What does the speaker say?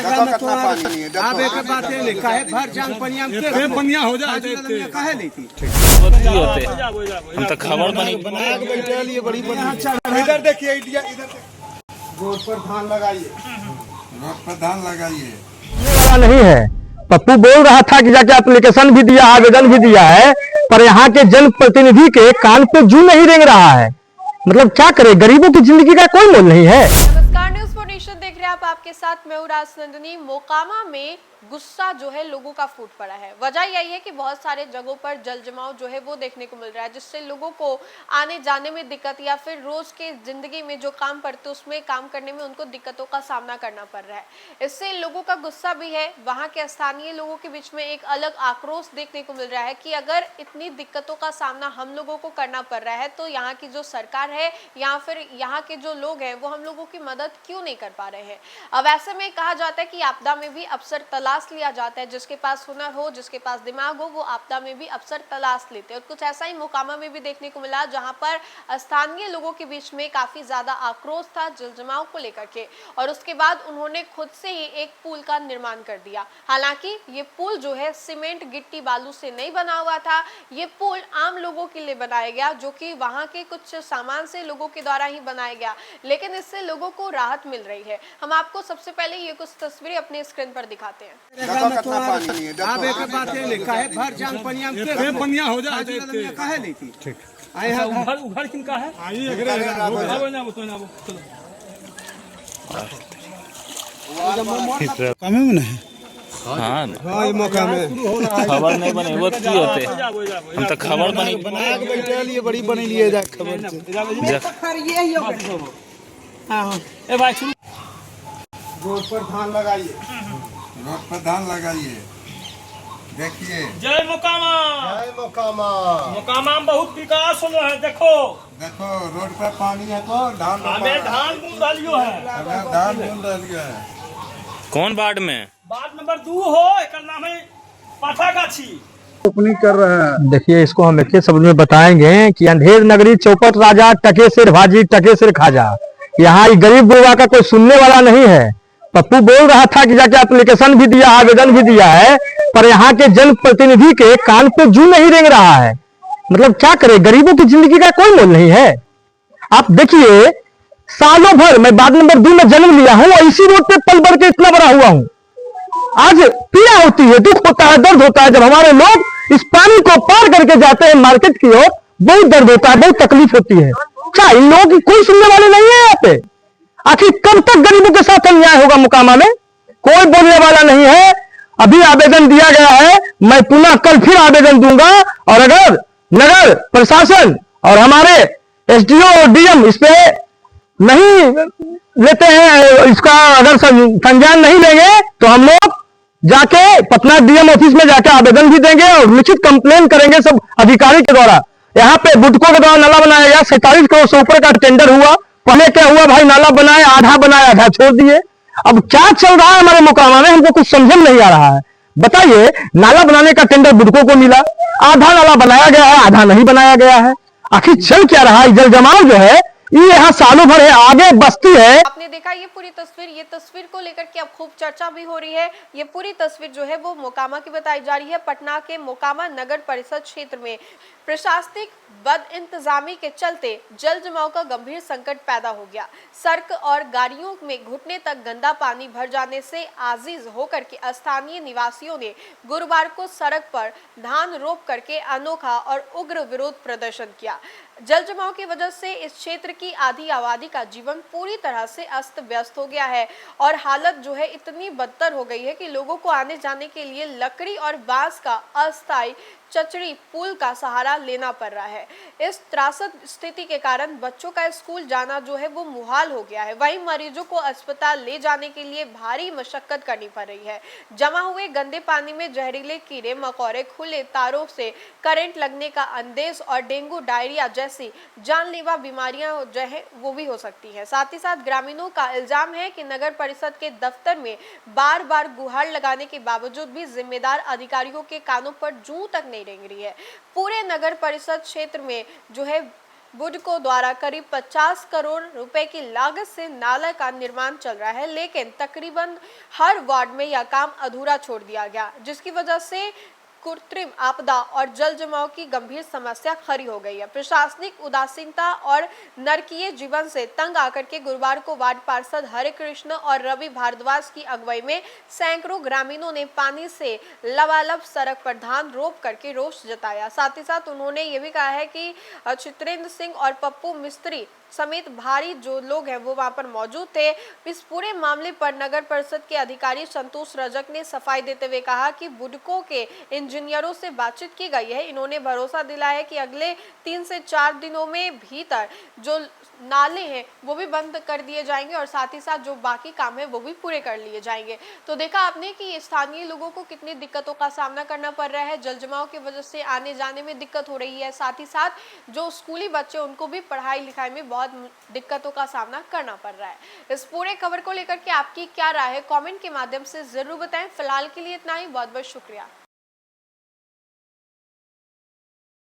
देखो कितना पानी है। आप एक बात है लिखा है भर जान पनिया के पनिया हो जाए काहे लेती होते हम तो खबर बना के बैठे लिए बड़ी बड़ी। इधर देखिए इंडिया, इधर रोड पर धान लगाइए, रोड पर धान लगाइए। नहीं है। पप्पू बोल रहा था कि जाके एप्लीकेशन भी दिया, आवेदन भी दिया है, पर यहाँ के जनप्रतिनिधि के कान पे जू नहीं रेंग रहा है। मतलब क्या करे, गरीबों की जिंदगी का कोई मोल नहीं है। नमस्कार, न्यूज़ फॉर नेशन देख रहे हैं आप। आपके साथ मैं हूं राजनंदिनी। मोकामा में गुस्सा जो है लोगों का फूट पड़ा है। वजह यही है कि बहुत सारे जगहों पर जल जमाव जो है वो देखने को मिल रहा है, जिससे लोगों को आने जाने में दिक्कत या फिर रोज के जिंदगी में जो काम पड़ते उसमें काम करने में उनको दिक्कतों का सामना करना पड़ रहा है। इससे लोगों का गुस्सा भी है। वहां के स्थानीय लोगों के बीच में एक अलग आक्रोश देखने को मिल रहा है कि अगर इतनी दिक्कतों का सामना हम लोगों को करना पड़ रहा है तो यहाँ की जो सरकार है या फिर यहाँ के जो लोग हैं वो हम लोगों की मदद क्यों नहीं कर पा रहे हैं। अब ऐसे में कहा जाता है कि आपदा में भी अफसर तलाश लिया जाता है। जिसके पास हुनर हो, जिसके पास दिमाग हो, वो आपदा में भी अफसर तलाश लेते हैं। और कुछ ऐसा ही मोकामा में भी देखने को मिला, जहां पर स्थानीय लोगों के बीच में काफी ज्यादा आक्रोश था जल जमाव को लेकर के, और उसके बाद उन्होंने खुद से ही एक पुल का निर्माण कर दिया। हालांकि ये पुल जो है सीमेंट गिट्टी बालू से नहीं बना हुआ था। ये पुल आम लोगों के लिए बनाया गया, जो कि वहां के कुछ सामान से लोगों के द्वारा ही बनाया गया, लेकिन इससे लोगों को राहत मिल रही है। हम आपको सबसे पहले ये कुछ तस्वीरें अपने स्क्रीन पर दिखाते हैं। देखो कितना पानी है। आप एक बात है लिखा है भर जान पनिया के पनिया हो जाए काहे लेती। ठीक आए उघड़ किनका है आइए कमे में नहीं। हाँ ये मौका में खबर नहीं बने वो की होते हम तो खबर बना के बैठे लिए बड़ी बनी लिए जा खबर ए भाई रोड पर धान लगाइए, रोड पर धान लगाइए। देखिए जय मोकामा, जय मोकामा। मोकामा में बहुत विकास हो है। देखो देखो रोड पर पानी है तो धान हमें धान बूंद डालियो है। हमें धान बूंद डालियो है। कौन वार्ड में? वार्ड नंबर 2 हो, एक नाम है पाठागाछी। ओपनिंग कर रहे हैं। देखिए, इसको हम एक शब्द में बताएंगे कि अंधेर नगरी चौपट राजा, टके सिर भाजी टके सिर खाजा। यहाँ गरीब गुरबा का कोई सुनने वाला नहीं है। पप्पू बोल रहा था कि जाके एप्लीकेशन भी दिया, आवेदन भी दिया है, पर यहाँ के जनप्रतिनिधि के कान पे जू नहीं रेंग रहा है। मतलब क्या करे, गरीबों की जिंदगी का कोई मोल नहीं है। आप देखिए, सालों भर मैं वार्ड नंबर 2 में जन्म लिया हूँ और इसी रोड पे पल बढ़ के इतना बड़ा हुआ हूँ। आज पीड़ा होती है, दुख होता है, दर्द होता है जब हमारे लोग इस पानी को पार करके जाते हैं मार्केट की ओर। बहुत दर्द होता है, बहुत तकलीफ होती है। क्या इन लोगों की कोई सुनने वाले नहीं है यहाँ पे? आखिर कब तक गरीबों के साथ अन्याय होगा? मोकामा में कोई बोलने वाला नहीं है। अभी आवेदन दिया गया है, मैं पुनः कल फिर आवेदन दूंगा, और अगर नगर प्रशासन और हमारे एसडीओ और डीएम इस पे नहीं लेते हैं, इसका अगर संज्ञान नहीं लेंगे, तो हम लोग जाके पटना डीएम ऑफिस में जाके आवेदन भी देंगे और लिखित कंप्लेन करेंगे सब अधिकारी के द्वारा। यहाँ पे बुटको के द्वारा नाला बनाया गया, 47 करोड़ से ऊपर का टेंडर हुआ। पहले क्या हुआ भाई, नाला बनाए, आधा बनाए आधा छोड़ दिए। अब क्या चल रहा है हमारे मोकामा में, हमको कुछ समझ में नहीं आ रहा है। बताइए, नाला बनाने का टेंडर बुटको को मिला, आधा नाला बनाया गया है, आधा नहीं बनाया गया है। आखिर चल क्या रहा है? जल जमाव जो है ये यहाँ सालों भर है, आगे बस्ती है। आपने देखा ये पूरी तस्वीर, ये तस्वीर को लेकर के अब खूब चर्चा भी हो रही है। ये पूरी तस्वीर जो है वो मोकामा की बताई जा रही है। पटना के मोकामा नगर परिषद क्षेत्र में प्रशासनिक बद इंतजामी के चलते जल जमाव का गंभीर संकट पैदा हो गया। सड़क और गाड़ियों में घुटने तक गंदा पानी भर जाने से आजीज होकर के स्थानीय निवासियों ने गुरुवार को सड़क पर धान रोप करके अनोखा और उग्र विरोध प्रदर्शन किया। जल जमाव की वजह से इस क्षेत्र की आधी आबादी का जीवन पूरी तरह से अस्त व्यस्त हो गया है और हालत जो है इतनी बदतर हो गई है कि लोगों को आने जाने के लिए लकड़ी और बांस का अस्थायी चचड़ी पुल का सहारा लेना पड़ रहा है। इस त्रासद स्थिति के कारण बच्चों का स्कूल जाना जो है वो मुहाल हो गया है। वहीं मरीजों को अस्पताल ले जाने के लिए भारी मशक्कत करनी पड़ रही है। जमा हुए गंदे पानी में जहरीले कीड़े मकोड़े, खुले तारों से करंट लगने का अंदेश और डेंगू, डायरिया जैसी जानलेवा बीमारियां जो है वो भी हो सकती है। साथ ही साथ ग्रामीणों का इल्जाम है कि नगर परिषद के दफ्तर में बार बार गुहार लगाने के बावजूद भी जिम्मेदार अधिकारियों के कानों पर जूं तक नहीं रेंग रही है। पूरे नगर परिषद क्षेत्र में जो है बुडको द्वारा करीब 50 करोड़ रुपए की लागत से नाला का निर्माण चल रहा है, लेकिन तकरीबन हर वार्ड में यह काम अधूरा छोड़ दिया गया, जिसकी वजह से कृत्रिम आपदा और जल जमाव की गंभीर समस्या खड़ी हो गई है। प्रशासनिक उदासीनता और नरकीय जीवन से तंग आकर के गुरुवार को वार्ड पार्षद हरे कृष्ण और रवि भारद्वाज की अगुवाई में सैकड़ों ग्रामीणों ने पानी से लबालब सड़क पर धान रोप करके रोष जताया। साथ ही साथ उन्होंने ये भी कहा है कि चित्रेंद्र सिंह और पप्पू मिस्त्री समेत भारी जो लोग हैं वो वहां पर मौजूद थे। इस पूरे मामले पर नगर परिषद के अधिकारी संतोष रजक ने सफाई देते हुए कहा कि बुडको के इंजीनियरों से बातचीत की गई है। इन्होंने भरोसा दिलाया कि अगले 3 से 4 दिनों में भीतर जो नाले हैं वो भी बंद कर दिए जाएंगे और साथ ही साथ जो बाकी काम है वो भी पूरे कर लिए जाएंगे। तो देखा आपने कि स्थानीय लोगों को कितनी दिक्कतों का सामना करना पड़ रहा है, जल जमाव की वजह से आने जाने में दिक्कत हो रही है, साथ ही साथ जो स्कूली बच्चे उनको भी पढ़ाई लिखाई में बहुत दिक्कतों का सामना करना पड़ रहा है। इस पूरे खबर को लेकर के आपकी क्या राय है, कमेंट के माध्यम से जरूर बताएं। फिलहाल के लिए इतना ही, बहुत बहुत शुक्रिया।